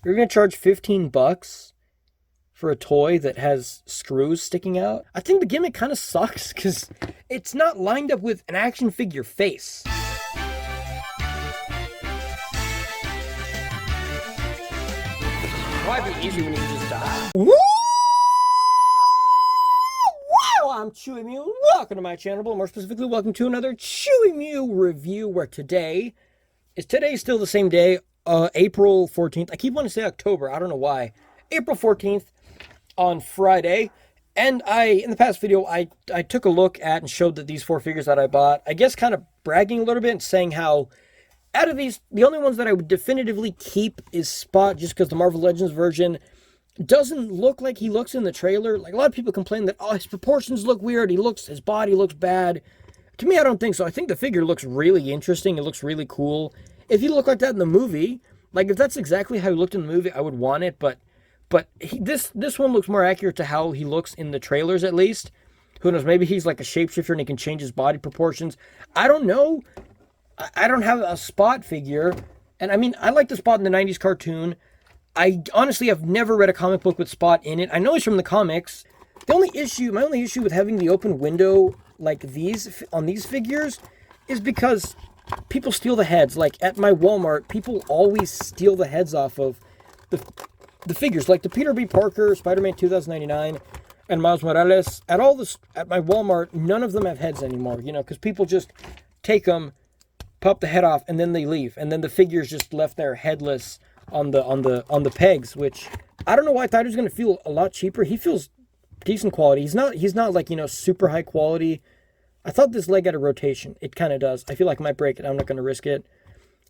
You're gonna charge 15 bucks for a toy that has screws sticking out? I think the gimmick kind of sucks because it's not lined up with an action figure face. Why be easy when you can just die? Woo! Wow, I'm Chewy Mew. Welcome to my channel, but more specifically, welcome to another Chewy Mew review. Where today still the same day, April 14th. I keep wanting to say October. I don't know why. April 14th on Friday. And in the past video, I took a look at and showed that these four figures that I bought, I guess kind of bragging a little bit and saying how out of these, the only ones that I would definitively keep is Spot, just because the Marvel Legends version doesn't look like he looks in the trailer. Like, a lot of people complain that, oh, his proportions look weird, his body looks bad. To me, I don't think so. I think the figure looks really interesting. It looks really cool. If he looked like that in the movie, like if that's exactly how he looked in the movie, I would want it. But this one looks more accurate to how he looks in the trailers, at least. Who knows? Maybe he's like a shapeshifter and he can change his body proportions. I don't know. I don't have a Spot figure. And I mean, I like the Spot in the 90s cartoon. I honestly have never read a comic book with Spot in it. I know he's from the comics. My only issue with having the open window like these on these figures is because people steal the heads. Like at my Walmart, people always steal the heads off of the figures. Like the Peter B. Parker, Spider-Man 2099, and Miles Morales. At my Walmart, none of them have heads anymore. You know, because people just take them, pop the head off, and then they leave, and then the figure's just left there headless on the pegs. Which I don't know why I thought he was going to feel a lot cheaper. He feels decent quality. He's not like, you know, super high quality. I thought this leg had a rotation. It kind of does. I feel like I might break it. I'm not going to risk it.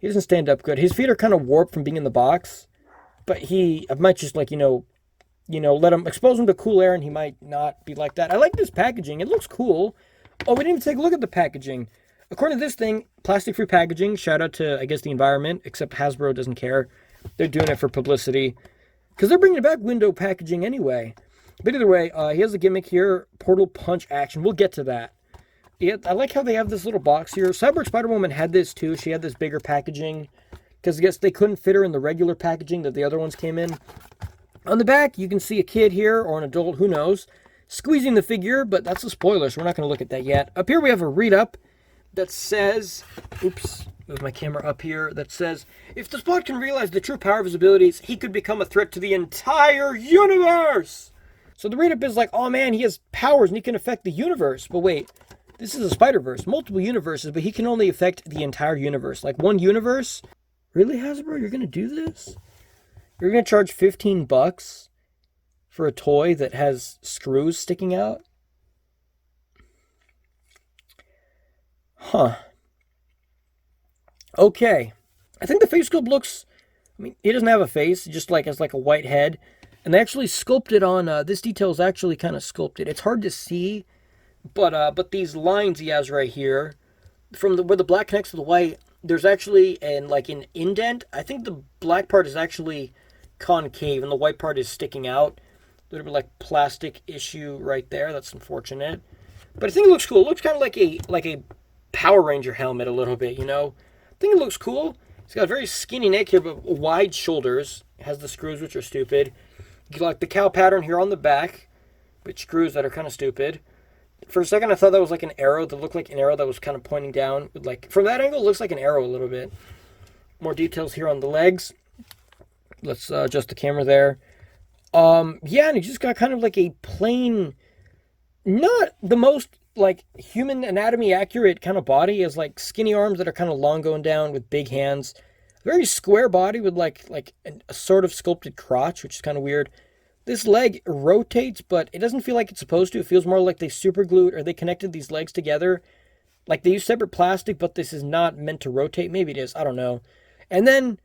He doesn't stand up good. His feet are kind of warped from being in the box, but I might just, like, you know, let him expose him to cool air, and he might not be like that. I like this packaging. It looks cool. Oh, we didn't even take a look at the packaging. According to this thing, plastic-free packaging. Shout out to, I guess, the environment, except Hasbro doesn't care. They're doing it for publicity because they're bringing back window packaging anyway. But either way, he has a gimmick here, portal punch action. We'll get to that. Yeah, I like how they have this little box here. Cyborg Spider-Woman had this too. She had this bigger packaging because I guess they couldn't fit her in the regular packaging that the other ones came in. On the back, you can see a kid here or an adult, who knows, squeezing the figure, but that's a spoiler, so we're not going to look at that yet. Up here we have a read-up that says, oops, move my camera up here, that says, if the Spot can realize the true power of his abilities, he could become a threat to the entire universe. So the read-up is like, oh man, he has powers and he can affect the universe. But wait, this is a Spider-Verse, multiple universes, but he can only affect the entire universe. Like one universe? Really, Hasbro? You're going to do this? You're going to charge 15 bucks for a toy that has screws sticking out? Huh. Okay. I think the face sculpt looks, I mean, he doesn't have a face, just like has like a white head. And they actually sculpted on, this detail is actually kind of sculpted. It's hard to see, but these lines he has right here, from where the black connects to the white, there's actually an indent. I think the black part is actually concave and the white part is sticking out. A little bit like plastic issue right there. That's unfortunate. But I think it looks cool. It looks kind of like a Power Ranger helmet a little bit, you know? I think it looks cool. It's got a very skinny neck here, but wide shoulders. It has the screws, which are stupid. You like the cow pattern here on the back, with screws that are kind of stupid. For a second, I thought that was like an arrow that looked like an arrow that was kind of pointing down. With like, from that angle, it looks like an arrow a little bit. More details here on the legs. Let's adjust the camera there. Yeah, and he just got kind of like a plain, not the most like human anatomy accurate kind of body. He has like skinny arms that are kind of long going down with big hands. Very square body with like a sort of sculpted crotch, which is kind of weird. This leg rotates, but it doesn't feel like it's supposed to. It feels more like they super glued or they connected these legs together. Like they use separate plastic, but this is not meant to rotate. Maybe it is. I don't know. And then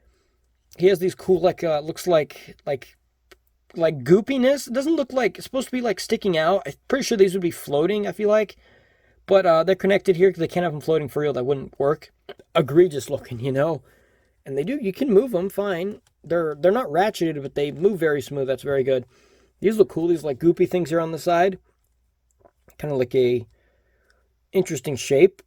he has these cool, looks like goopiness. It doesn't look like, it's supposed to be like sticking out. I'm pretty sure these would be floating, I feel like. But they're connected here because they can't have them floating for real. That wouldn't work. Egregious looking, you know. And they do, you can move them fine. They're not ratcheted, but they move very smooth. That's very good. These look cool. These like goopy things here on the side. Kind of like a interesting shape.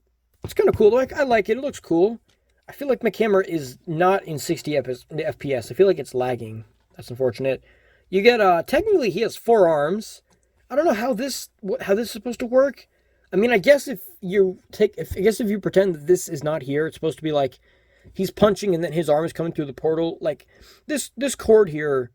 It's kind of cool. Like, I like it. It looks cool. I feel like my camera is not in 60 FPS. I feel like it's lagging. That's unfortunate. You get, technically he has 4 arms. I don't know how this is supposed to work. I mean, I guess if you pretend that this is not here, it's supposed to be like he's punching and then his arm is coming through the portal. Like this cord here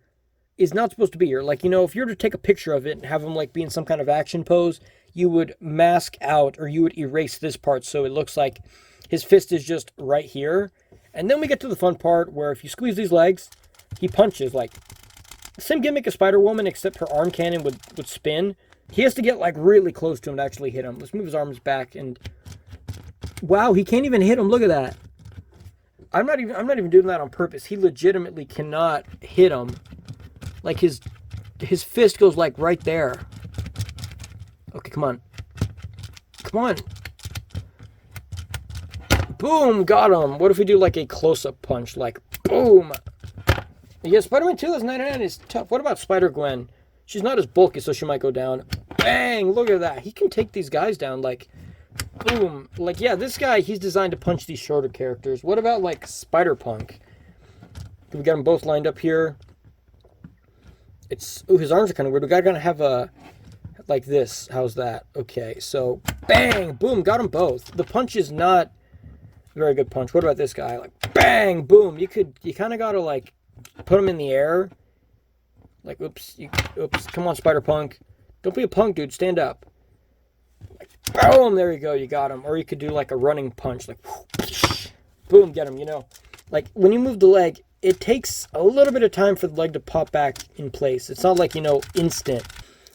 is not supposed to be here. Like, you know, if you were to take a picture of it and have him like be in some kind of action pose, you would mask out or you would erase this part so it looks like his fist is just right here. And then we get to the fun part where if you squeeze these legs, he punches. Like, same gimmick as Spider-Woman, except her arm cannon would spin. He has to get like really close to him to actually hit him. Let's move his arms back and wow, he can't even hit him. Look at that. I'm not even doing that on purpose. He legitimately cannot hit him. Like his fist goes like right there. Okay, come on. Come on. Boom, got him. What if we do like a close-up punch? Like, boom. Yeah, Spider-Man 2099 is tough. What about Spider-Gwen? She's not as bulky, so she might go down. Bang! Look at that. He can take these guys down, like, boom. Like, yeah, this guy, he's designed to punch these shorter characters. What about, like, Spider-Punk? We got them both lined up here. Ooh, his arms are kind of weird. We gotta have a, like this. How's that? Okay, so, bang! Boom, got them both. The punch is not a very good punch. What about this guy? Like, bang! Boom! You kind of gotta, like, put him in the air. Like, oops, come on, Spider-Punk. Don't be a punk, dude. Stand up. Like, boom, there you go. You got him. Or you could do, like, a running punch. Like, boom, get him, you know. Like, when you move the leg, it takes a little bit of time for the leg to pop back in place. It's not like, you know, instant.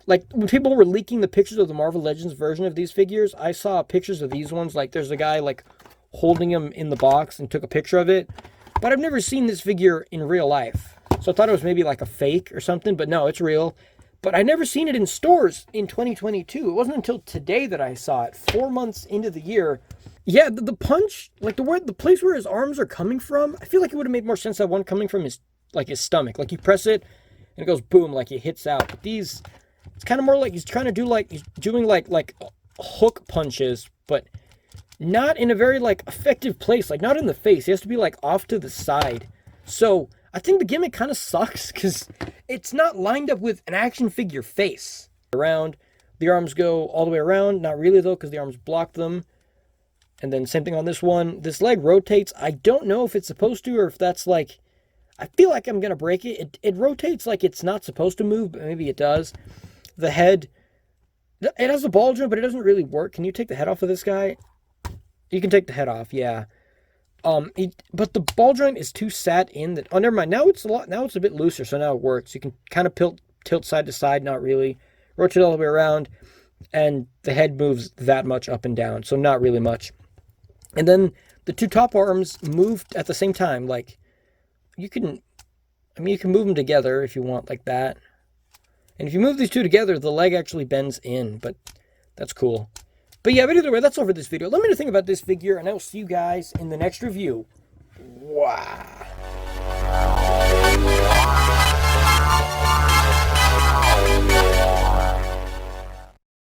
Like, when people were leaking the pictures of the Marvel Legends version of these figures, I saw pictures of these ones. Like, there's a guy, like, holding him in the box and took a picture of it. But I've never seen this figure in real life. So I thought it was maybe like a fake or something, but no, it's real. But I never seen it in stores in 2022. It wasn't until today that I saw it, 4 months into the year. Yeah, the punch, like the place where his arms are coming from, I feel like it would have made more sense that one coming from his stomach. Like you press it and it goes boom, like it hits out. But these, it's kind of more like he's trying to do he's doing like hook punches, but not in a very like effective place, like not in the face. He has to be like off to the side. So I think the gimmick kind of sucks because it's not lined up with an action figure face. Around, the arms go all the way around. Not really though, because the arms block them. And then same thing on this one. This leg rotates. I don't know if it's supposed to or if that's like, I feel like I'm going to break it. It rotates like it's not supposed to move, but maybe it does. The head, it has a ball joint, but it doesn't really work. Can you take the head off of this guy? You can take the head off, yeah. But the ball joint is too sat in that. Oh, never mind. Now it's a bit looser, so now it works. You can kind of tilt side to side, not really. Rotate all the way around, and the head moves that much up and down, so not really much. And then the two top arms move at the same time. Like you can move them together if you want, like that. And if you move these two together, the leg actually bends in, but that's cool. But yeah, but either way, that's all for this video. Let me know what you think about this figure, and I will see you guys in the next review. Wow.